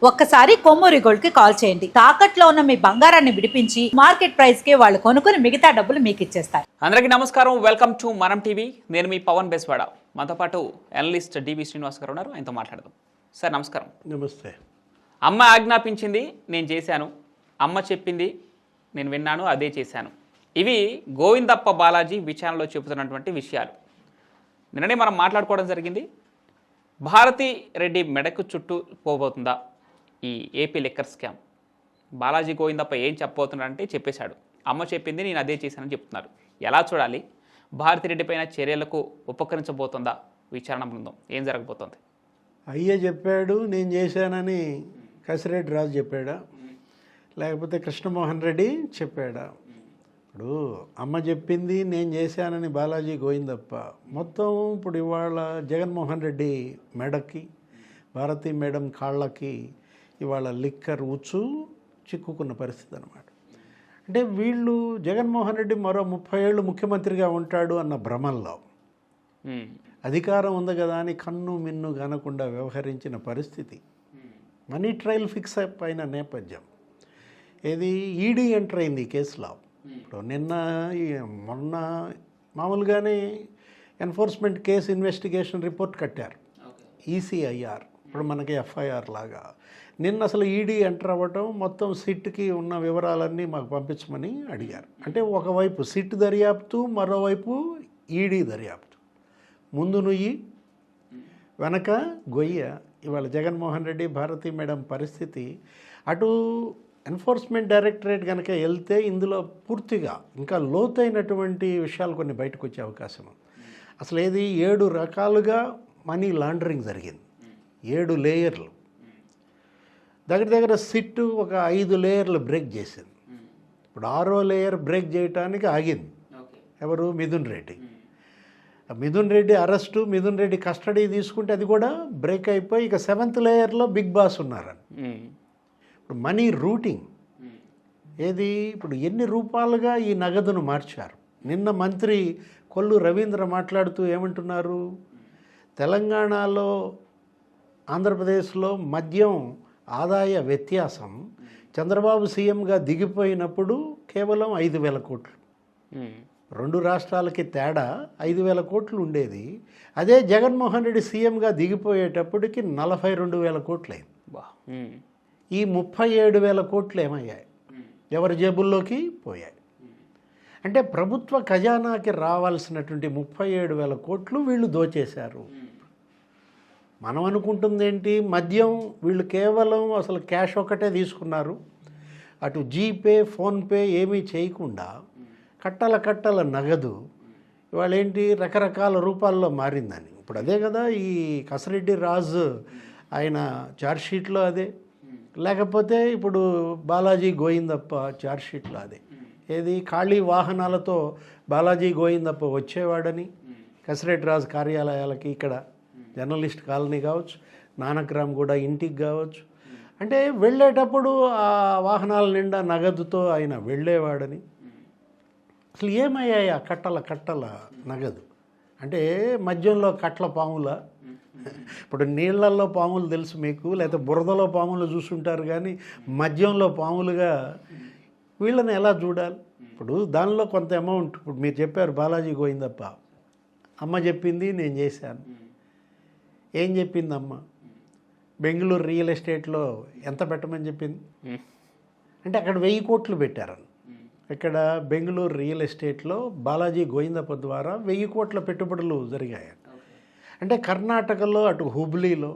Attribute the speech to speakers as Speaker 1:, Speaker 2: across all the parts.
Speaker 1: ఒక్కసారి కొమ్మూరి గోల్డ్ కి కాల్ చేయండి. తాకట్లో ఉన్న మీ బంగారాన్ని విడిపించి మార్కెట్ ప్రైస్ కి వాళ్ళు కొనుక్కుని మిగతా డబ్బులు మీకు ఇచ్చేస్తారు.
Speaker 2: అందరికీ నమస్కారం. వెల్కమ్ టు మనం టీవీ. నేను మీ పవన్ బెస్వాడ. మనతో పాటు అనలిస్ట్ డివి శ్రీనివాస్ గారు ఉన్నారు. ఆయనతో మాట్లాడదాం. సార్ నమస్కారం.
Speaker 3: నమస్తే.
Speaker 2: అమ్మ ఆజ్ఞాపించింది నేను చేశాను, అమ్మ చెప్పింది నేను విన్నాను, అదే చేశాను. ఇవి గోవిందప్ప బాలాజీ విచారణలో చెబుతున్నటువంటి విషయాలు. నిన్ననే మనం మాట్లాడుకోవడం జరిగింది. భారతి రెడ్డి మెడకు చుట్టూ పోబోతుందా ఈ AP liquor scam? Balaji Govindappa ఏం చెప్పబోతున్నాడంటే చెప్పేశాడు, అమ్మ చెప్పింది నేను అదే చేశానని చెప్తున్నారు. ఎలా చూడాలి? భారతిరెడ్డి పైన చర్యలకు ఉపకరించబోతుందా విచారణ బృందం? ఏం జరగబోతోంది?
Speaker 3: అయ్యే చెప్పాడు నేను చేశానని కసిరెడ్డి రాజు చెప్పాడా, లేకపోతే కృష్ణమోహన్ రెడ్డి చెప్పాడా? ఇప్పుడు అమ్మ చెప్పింది నేను చేశానని బాలాజీ గోవిందప్ప మొత్తం ఇప్పుడు ఇవాళ జగన్మోహన్ రెడ్డి మెడకి, భారతీ మేడం కాళ్ళకి ఇవాళ లిక్కర్ ఉచ్చు చిక్కుకున్న పరిస్థితి అనమాట. అంటే వీళ్ళు జగన్మోహన్ రెడ్డి మరో 30 ఏళ్ళు ముఖ్యమంత్రిగా ఉంటాడు అన్న భ్రమల్లో, అధికారం ఉంది కదా అని కన్ను మిన్ను కానకుండా వ్యవహరించిన పరిస్థితి, మనీ ట్రయల్ ఫిక్స్ అయిన నేపథ్యం, ఏది ఈడీ ఎంటర్ అయింది ఈ కేసులో. ఇప్పుడు మొన్న మామూలుగానే ఎన్ఫోర్స్మెంట్ కేసు ఇన్వెస్టిగేషన్ రిపోర్ట్ కట్టారు ఈసీఐఆర్, ఇప్పుడు మనకి ఎఫ్ఐఆర్ లాగా. నిన్న అసలు ఈడీ ఎంటర్ అవ్వటం, మొత్తం సిట్కి ఉన్న వివరాలన్నీ మాకు పంపించమని అడిగారు. అంటే ఒకవైపు సిట్ దర్యాప్తు, మరోవైపు ఈడీ దర్యాప్తు. ముందు నుయ్యి వెనక గొయ్య. ఇవాళ జగన్మోహన్ రెడ్డి, భారతీ మేడం పరిస్థితి. అటు ఎన్ఫోర్స్మెంట్ డైరెక్టరేట్ కనుక వెళ్తే ఇందులో పూర్తిగా ఇంకా లోతైనటువంటి విషయాలు కొన్ని బయటకు వచ్చే అవకాశం ఉంది. అసలు ఏది 7 రకాలుగా మనీ లాండరింగ్ జరిగింది, 7 లేయర్లు. దగ్గర సిట్ ఒక 5 లేయర్లు బ్రేక్ చేసింది. ఇప్పుడు 6వ లేయర్ బ్రేక్ చేయడానికి ఆగింది. ఎవరు? మిథున్ రెడ్డి. మిథున్ రెడ్డి అరెస్టు, మిథున్ రెడ్డి కస్టడీ తీసుకుంటే అది కూడా బ్రేక్ అయిపోయి ఇక 7th లేయర్లో బిగ్ బాస్ ఉన్నారని. ఇప్పుడు మనీ రూటింగ్ ఏది, ఇప్పుడు ఎన్ని రూపాలుగా ఈ నగదును మార్చారు. నిన్న మంత్రి కొల్లు రవీంద్ర మాట్లాడుతూ ఏమంటున్నారు, తెలంగాణలో ఆంధ్రప్రదేశ్లో మద్యం ఆదాయ వ్యత్యాసం చంద్రబాబు సీఎంగా దిగిపోయినప్పుడు కేవలం 5,000 కోట్లు. 2 రాష్ట్రాలకి తేడా 5,000 కోట్లు ఉండేది. అదే జగన్మోహన్ రెడ్డి సీఎంగా దిగిపోయేటప్పటికి 42,000 కోట్లు అయింది. ఈ 37,000 కోట్లు ఏమయ్యాయి? ఎవరి జేబుల్లోకి పోయాయి. అంటే ప్రభుత్వ ఖజానాకి రావాల్సినటువంటి 37,000 కోట్లు వీళ్ళు దోచేశారు. మనం అనుకుంటుంది ఏంటి, మద్యం వీళ్ళు కేవలం అసలు క్యాష్ ఒకటే తీసుకున్నారు, అటు జీపే ఫోన్పే ఏమీ చేయకుండా కట్టల నగదు ఇవాళ ఏంటి రకరకాల రూపాల్లో మారిందని. ఇప్పుడు అదే కదా ఈ కసిరెడ్డి రాజు ఆయన ఛార్జ్షీట్లో అదే, లేకపోతే ఇప్పుడు బాలాజీ గోవిందప్ప ఛార్జ్షీట్లో అదే. ఏది ఖాళీ వాహనాలతో బాలాజీ గోవిందప్ప వచ్చేవాడని కసిరెడ్డి రాజు కార్యాలయాలకి, ఇక్కడ జర్నలిస్ట్ కాలనీ కావచ్చు, నానక్రామ్ కూడా ఇంటికి కావచ్చు, అంటే వెళ్ళేటప్పుడు ఆ వాహనాల నిండా నగదుతో ఆయన వెళ్ళేవాడని. అసలు ఏమయ్యాయి ఆ కట్టల నగదు? అంటే మద్యంలో కట్ల పాముల, ఇప్పుడు నీళ్లలో పాములు తెలుసు మీకు, లేకపోతే బురదలో పాములు చూసుంటారు, కానీ మద్యంలో పాములుగా వీళ్ళని ఎలా చూడాలి? ఇప్పుడు దానిలో కొంత అమౌంట్, ఇప్పుడు మీరు చెప్పారు బాలాజీ గోవిందప్ప అమ్మ చెప్పింది నేను చేశాను. ఏం చెప్పింది అమ్మ? బెంగళూరు రియల్ ఎస్టేట్లో ఎంత పెట్టమని చెప్పింది? అంటే అక్కడ 1000 కోట్లు పెట్టారని. ఇక్కడ బెంగళూరు రియల్ ఎస్టేట్లో బాలాజీ గోవిందప్ప ద్వారా 1000 కోట్ల పెట్టుబడులు జరిగాయి. అంటే కర్ణాటకలో, అటు హుబ్లీలో,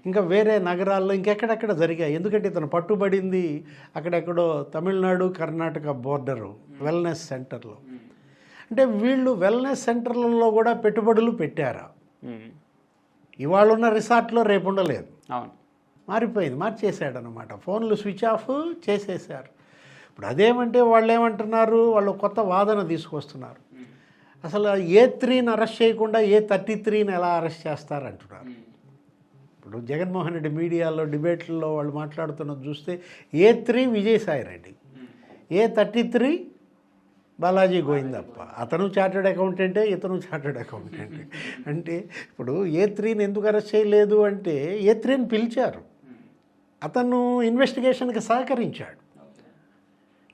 Speaker 3: ఇంకా వేరే నగరాల్లో ఇంకెక్కడెక్కడ జరిగాయి. ఎందుకంటే ఇతను పట్టుబడింది అక్కడెక్కడో తమిళనాడు కర్ణాటక బోర్డరు వెల్నెస్ సెంటర్లో. అంటే వీళ్ళు వెల్నెస్ సెంటర్లలో కూడా పెట్టుబడులు పెట్టారా? ఇవాళ ఉన్న రిసార్ట్లో రేపు ఉండలేదు, మారిపోయింది, మార్చేసాడనమాట. ఫోన్లు స్విచ్ ఆఫ్ చేసేసారు. ఇప్పుడు అదేమంటే వాళ్ళు ఏమంటున్నారు, వాళ్ళు కొత్త వాదన తీసుకొస్తున్నారు. అసలు A3ని అరెస్ట్ చేయకుండా A33ని ఎలా అరెస్ట్ చేస్తారంటున్నారు. ఇప్పుడు జగన్మోహన్ రెడ్డి మీడియాలో డిబేట్లలో వాళ్ళు మాట్లాడుతున్నది చూస్తే A3 విజయసాయిరెడ్డి, A33 బాలాజీ గోవిందప్ప. అతను చార్టెడ్ అకౌంటెంటే, ఇతను చార్టెడ్ అకౌంటెంటే. అంటే ఇప్పుడు A3ని ఎందుకు అరెస్ట్ చేయలేదు అంటే A3ని పిలిచారు, అతను ఇన్వెస్టిగేషన్కి సహకరించాడు.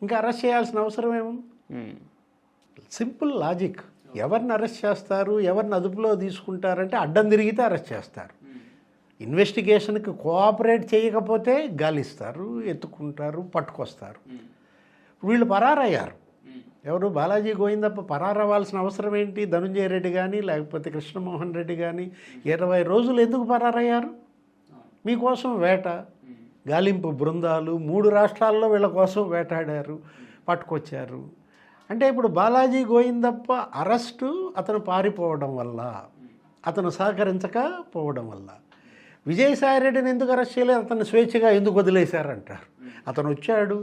Speaker 3: ఇంకా అరెస్ట్ చేయాల్సిన అవసరం ఏముంది? Simple logic. ఎవరిని అరెస్ట్ చేస్తారు, ఎవరిని అదుపులో తీసుకుంటారంటే అడ్డం తిరిగితే అరెస్ట్ చేస్తారు. ఇన్వెస్టిగేషన్కి కోఆపరేట్ చేయకపోతే గాలిస్తారు, ఎత్తుకుంటారు, పట్టుకొస్తారు. వీళ్ళు పరారయ్యారు. ఎవరు? బాలాజీ గోవిందప్ప పరారవ్వాల్సిన అవసరం ఏంటి? ధనుంజయ రెడ్డి కానీ లేకపోతే కృష్ణమోహన్ రెడ్డి కానీ 20 రోజులు ఎందుకు పరారయ్యారు? మీకోసం వేట, గాలింపు బృందాలు 3 రాష్ట్రాల్లో వీళ్ళ కోసం వేటాడారు, పట్టుకొచ్చారు. అంటే ఇప్పుడు బాలాజీ గోవిందప్ప అరెస్టు అతను పారిపోవడం వల్ల, అతను సహకరించకపోవడం వల్ల. విజయసాయిరెడ్డిని ఎందుకు అరెస్ట్ చేయలేదు, అతను స్వేచ్ఛగా ఎందుకు వదిలేశారంటారు. అతను వచ్చాడు,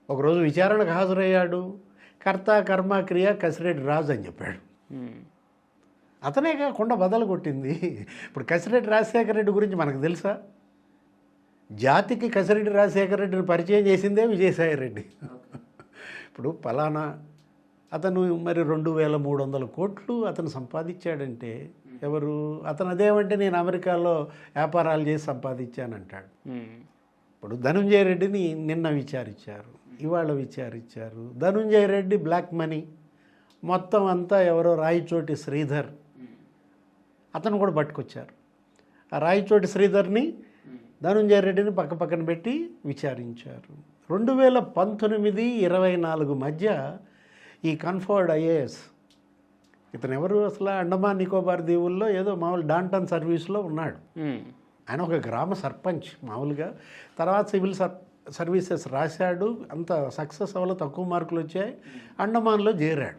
Speaker 3: ఒకరోజు విచారణకు హాజరయ్యాడు, కర్త కర్మ క్రియ కసిరెడ్డి రాజు అని చెప్పాడు. అతనే కాకుండా బదలు కొట్టింది. ఇప్పుడు కసిరెడ్డి రాజశేఖర రెడ్డి గురించి మనకు తెలుసా? జాతికి కసిరెడ్డి రాజశేఖర రెడ్డిని పరిచయం చేసిందే విజయసాయిరెడ్డి. ఇప్పుడు పలానా అతను మరి 2300 కోట్లు అతను సంపాదించాడంటే ఎవరు? అతను అదేమంటే నేను అమెరికాలో వ్యాపారాలు చేసి సంపాదించానంటాడు. ఇప్పుడు ధనుంజయ రెడ్డిని నిన్న విచారించారు, ఇవాళ విచారించారు. ధనుంజయ రెడ్డి బ్లాక్ మనీ మొత్తం అంతా ఎవరో రాయచోటి శ్రీధర్, అతను కూడా పట్టుకొచ్చారు. ఆ రాయచోటి శ్రీధర్ని, ధనుంజయ రెడ్డిని పక్కన పెట్టి విచారించారు. 2019-24 మధ్య ఈ కన్ఫర్డ్ ఐఏఎస్, ఇతను ఎవరు అసలు? అండమాన్ నికోబార్ దీవుల్లో ఏదో మామూలు డాంటన్ సర్వీస్లో ఉన్నాడు. ఆయన ఒక గ్రామ సర్పంచ్ మామూలుగా. తర్వాత సివిల్ సర్వీసెస్ రాశాడు, అంత సక్సెస్ అవ్వలో తక్కువ మార్కులు వచ్చాయి. అండమాన్లో చేరాడు.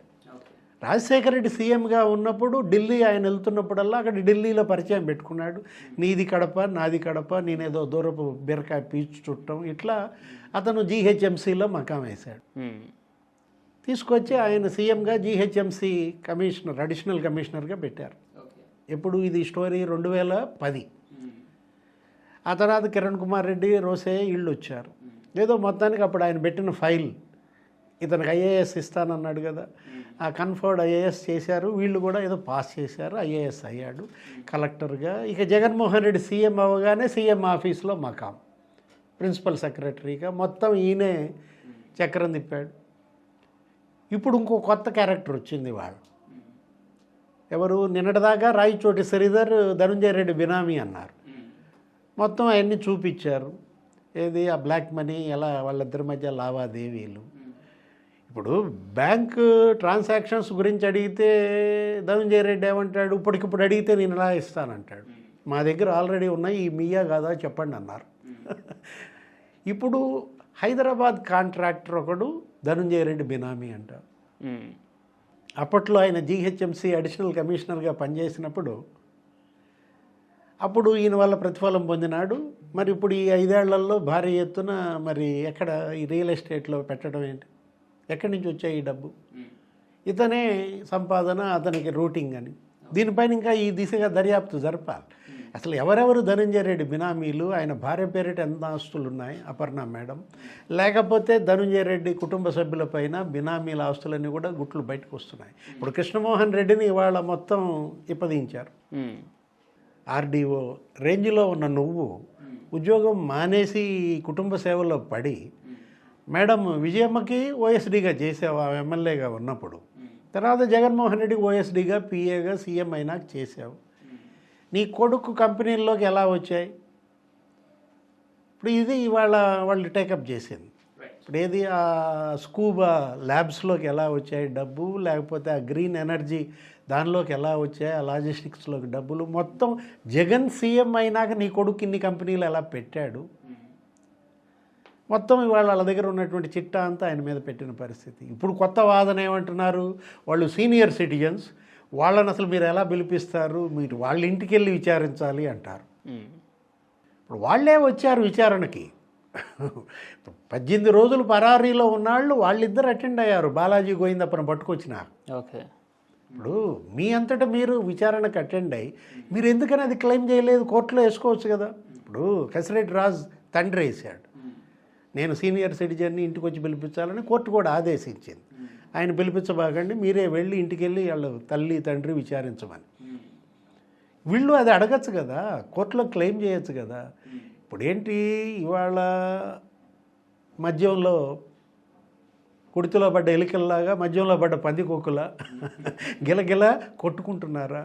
Speaker 3: రాజశేఖర రెడ్డి సీఎంగా ఉన్నప్పుడు ఢిల్లీ ఆయన వెళ్తున్నప్పుడల్లా అక్కడ ఢిల్లీలో పరిచయం పెట్టుకున్నాడు. నీది కడప, నాది కడప, నేనేదో దూరపు బీరకాయ పీచు చుట్టం, ఇట్లా అతను జీహెచ్ఎంసీలో మకాం వేశాడు. తీసుకొచ్చి ఆయన సీఎంగా జీహెచ్ఎంసీ కమిషనర్, అడిషనల్ కమిషనర్గా పెట్టారు. ఎప్పుడు ఇది స్టోరీ? 2010. ఆ తర్వాత కిరణ్ కుమార్ రెడ్డి, రోసే వీళ్ళు వచ్చారు. ఏదో మొత్తానికి అప్పుడు ఆయన పెట్టిన ఫైల్, ఇతనికి ఐఏఎస్ ఇస్తానన్నాడు కదా, ఆ కన్ఫర్డ్ ఐఏఎస్ చేశారు. వీళ్ళు కూడా ఏదో పాస్ చేశారు, ఐఏఎస్ అయ్యాడు కలెక్టర్గా. ఇక జగన్మోహన్ రెడ్డి సీఎం అవ్వగానే సీఎం ఆఫీస్లో మకాం, ప్రిన్సిపల్ సెక్రటరీగా మొత్తం ఈయనే చక్రం తిప్పాడు. ఇప్పుడు ఇంకో కొత్త క్యారెక్టర్ వచ్చింది వాళ్ళు. ఎవరు? నిన్నటిదాకా రాయచోటి శ్రీధర్ ధనుంజయ రెడ్డి బినామీ అన్నారు. మొత్తం అవన్నీ చూపించారు. ఏది? ఆ బ్లాక్ మనీ ఎలా, వాళ్ళిద్దరి మధ్య లావాదేవీలు. ఇప్పుడు బ్యాంక్ ట్రాన్సాక్షన్స్ గురించి అడిగితే ధనుంజయ రెడ్డి ఏమంటాడు? ఇప్పటికిప్పుడు అడిగితే నేను ఎలా ఇస్తానంటాడు. మా దగ్గర ఆల్రెడీ ఉన్నాయి, ఈ మీయా కాదా చెప్పండి అన్నారు. ఇప్పుడు హైదరాబాద్ కాంట్రాక్టర్ ఒకడు ధనుంజయ రెడ్డి బినామీ అంట. అప్పట్లో ఆయన జీహెచ్ఎంసీ అడిషనల్ కమిషనర్గా పనిచేసినప్పుడు అప్పుడు ఈయన వల్ల ప్రతిఫలం పొందినాడు. మరి ఇప్పుడు ఈ 5 ఏళ్లలో భారీ ఎత్తున మరి ఎక్కడ ఈ రియల్ ఎస్టేట్లో పెట్టడం ఏంటి? ఎక్కడి నుంచి వచ్చాయి ఈ డబ్బు? ఇతనే సంపాదన, అతనికి రూటింగ్ అని. దీనిపైన ఇంకా ఈ దిశగా దర్యాప్తు జరపాలి. అసలు ఎవరెవరు ధనుంజయ రెడ్డి బినామీలు, ఆయన భార్య పేరిట ఎంత ఆస్తులు ఉన్నాయి, అపర్ణ మేడం, లేకపోతే ధనుంజయ రెడ్డి కుటుంబ సభ్యులపైన బినామీల ఆస్తులన్నీ కూడా గుట్లు బయటకు వస్తున్నాయి. ఇప్పుడు కృష్ణమోహన్ రెడ్డిని ఇవాళ మొత్తం ఇప్పదించారు. ఆర్డీఓ రేంజ్లో ఉన్న నువ్వు ఉద్యోగం మానేసి కుటుంబ సేవలో పడి మేడం విజయమ్మకి ఓఎస్డీగా చేసావు ఆ ఎమ్మెల్యేగా ఉన్నప్పుడు. తర్వాత జగన్మోహన్ రెడ్డికి ఓఎస్డీగా, పిఏగా, సీఎం అయినాక చేసావు. నీ కొడుకు కంపెనీల్లోకి ఎలా వచ్చాయి? ఇప్పుడు ఇది ఇవాళ వాళ్ళు టేకప్ చేసింది. ఇప్పుడు ఏది? ఆ స్కూబా ల్యాబ్స్లోకి ఎలా వచ్చాయి డబ్బు, లేకపోతే ఆ గ్రీన్ ఎనర్జీ దానిలోకి ఎలా వచ్చాయి, ఆ లాజిస్టిక్స్లోకి డబ్బులు, మొత్తం జగన్ సీఎం అయినాక నీ కొడుకు ఇన్ని కంపెనీలు ఎలా పెట్టాడు, మొత్తం ఇవాళ వాళ్ళ దగ్గర ఉన్నటువంటి చిట్టా అంతా ఆయన మీద పెట్టిన పరిస్థితి. ఇప్పుడు కొత్త వాదన ఏమంటున్నారు? వాళ్ళు సీనియర్ సిటిజన్స్, వాళ్ళని అసలు మీరు ఎలా పిలిపిస్తారు, మీరు వాళ్ళ ఇంటికి వెళ్ళి విచారించాలి అంటారు. ఇప్పుడు వాళ్ళే వచ్చారు విచారణకి. 18 రోజులు పరారీలో ఉన్నాళ్ళు వాళ్ళిద్దరు అటెండ్ అయ్యారు బాలాజీ గోవిందప్పని పట్టుకొచ్చినారు.
Speaker 2: ఓకే.
Speaker 3: ఇప్పుడు మీ అంతటా మీరు విచారణకు అటెండ్ అయ్యి మీరు ఎందుకని అది క్లెయిమ్ చేయలేదు? కోర్టులో వేసుకోవచ్చు కదా. ఇప్పుడు కసిరెడ్డి రాజు తండ్రి వేశాడు, నేను సీనియర్ సిటిజన్ని ఇంటికి వచ్చి పిలిపించాలని కోర్టు కూడా ఆదేశించింది. ఆయన పిలిపించబాకండి, మీరే వెళ్ళి ఇంటికి వెళ్ళి వాళ్ళు తల్లి తండ్రి విచారించమని. వీళ్ళు అది అడగచ్చు కదా, కోర్టులో క్లెయిమ్ చేయొచ్చు కదా. ఇప్పుడేంటి ఇవాళ మద్యంలో కుడితిలో పడ్డ ఎలికల్లాగా మద్యంలో పడ్డ పందికొక్కుల గిలగిల కొట్టుకుంటున్నారా?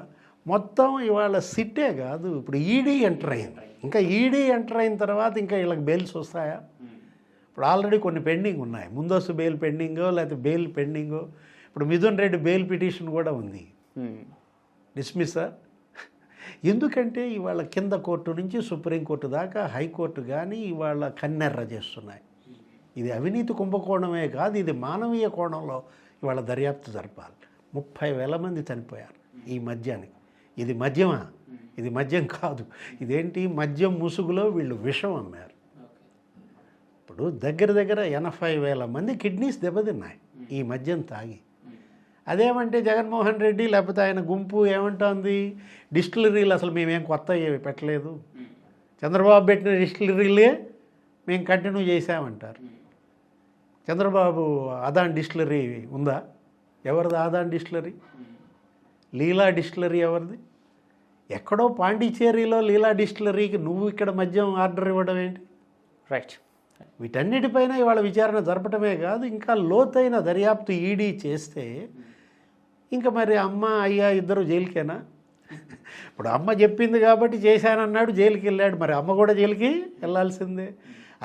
Speaker 3: మొత్తం ఇవాళ సిట్టే కాదు, ఇప్పుడు ఈడీ ఎంటర్ అయింది. ఇంకా ఈడీ ఎంటర్ అయిన తర్వాత ఇంకా వీళ్ళకి బెయిల్స్ వస్తాయా? ఇప్పుడు ఆల్రెడీ కొన్ని పెండింగ్ ఉన్నాయి, ముందస్తు బెయిల్ పెండింగో లేకపోతే బెయిల్ పెండింగో. ఇప్పుడు మిథున్ రెడ్డి బెయిల్ పిటిషన్ కూడా ఉంది, డిస్మిస్సా? ఎందుకంటే ఇవాళ కింద కోర్టు నుంచి సుప్రీంకోర్టు దాకా హైకోర్టు కానీ ఇవాళ కన్నెర్ర చేస్తున్నాయి. ఇది అవినీతి కుంభకోణమే కాదు, ఇది మానవీయ కోణంలో ఇవాళ దర్యాప్తు జరపాలి. 30,000 మంది చనిపోయారు ఈ మద్యానికి. ఇది మద్యమా? ఇది మద్యం కాదు. ఇదేంటి, మద్యం ముసుగులో వీళ్ళు విషం అమ్మారు. ఇప్పుడు దగ్గర 80,000 మంది కిడ్నీస్ దెబ్బతిన్నాయి ఈ మద్యం తాగి. అదేమంటే జగన్మోహన్ రెడ్డి లేకపోతే ఆయన గుంపు ఏమంటోంది, డిస్టిలరీలు అసలు మేమేం కొత్త పెట్టలేదు, చంద్రబాబు పెట్టిన డిస్టిలరీలే మేము కంటిన్యూ చేసామంటారు. చంద్రబాబు ఆదాన్ డిస్టిలరీ ఉందా? ఎవరిది ఆదాన్ డిస్టిలరీ? లీలా డిస్టిలరీ ఎవరిది? ఎక్కడో పాండిచేరిలో లీలా డిస్టిలరీకి నువ్వు ఇక్కడ మద్యం ఆర్డర్ ఇవ్వడం ఏంటి?
Speaker 2: రైట్.
Speaker 3: వీటన్నిటిపైన ఇవాళ విచారణ జరపటమే కాదు, ఇంకా లోతైన దర్యాప్తు ఈడీ చేస్తే ఇంకా మరి అమ్మ అయ్యా ఇద్దరు జైలుకేనా? ఇప్పుడు అమ్మ చెప్పింది కాబట్టి చేశానన్నాడు, జైలుకి వెళ్ళాడు. మరి అమ్మ కూడా జైలుకి వెళ్ళాల్సిందే.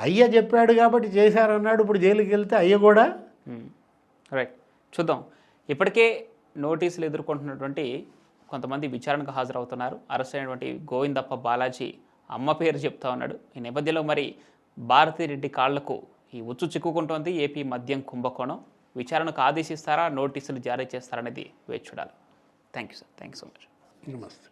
Speaker 3: అయ్య చెప్పాడు కాబట్టి చేశారన్నాడు, ఇప్పుడు జైలుకి వెళ్తే అయ్య కూడా.
Speaker 2: రైట్, చూద్దాం. ఇప్పటికే నోటీసులు ఎదుర్కొంటున్నటువంటి కొంతమంది విచారణకు హాజరవుతున్నారు. అరెస్ట్ అయినటువంటి గోవిందప్ప బాలాజీ అమ్మ పేరు చెప్తా ఉన్నాడు. ఈ నేపథ్యంలో మరి భారతిరెడ్డి కాళ్లకు ఈ ఉచ్చు చిక్కుకుంటోంది ఏపీ మద్యం కుంభకోణం. విచారణకు ఆదేశిస్తారా, నోటీసులు జారీ చేస్తారనేది వేచి చూడాలి. Thank you sir, thank you so much.
Speaker 3: నమస్తే.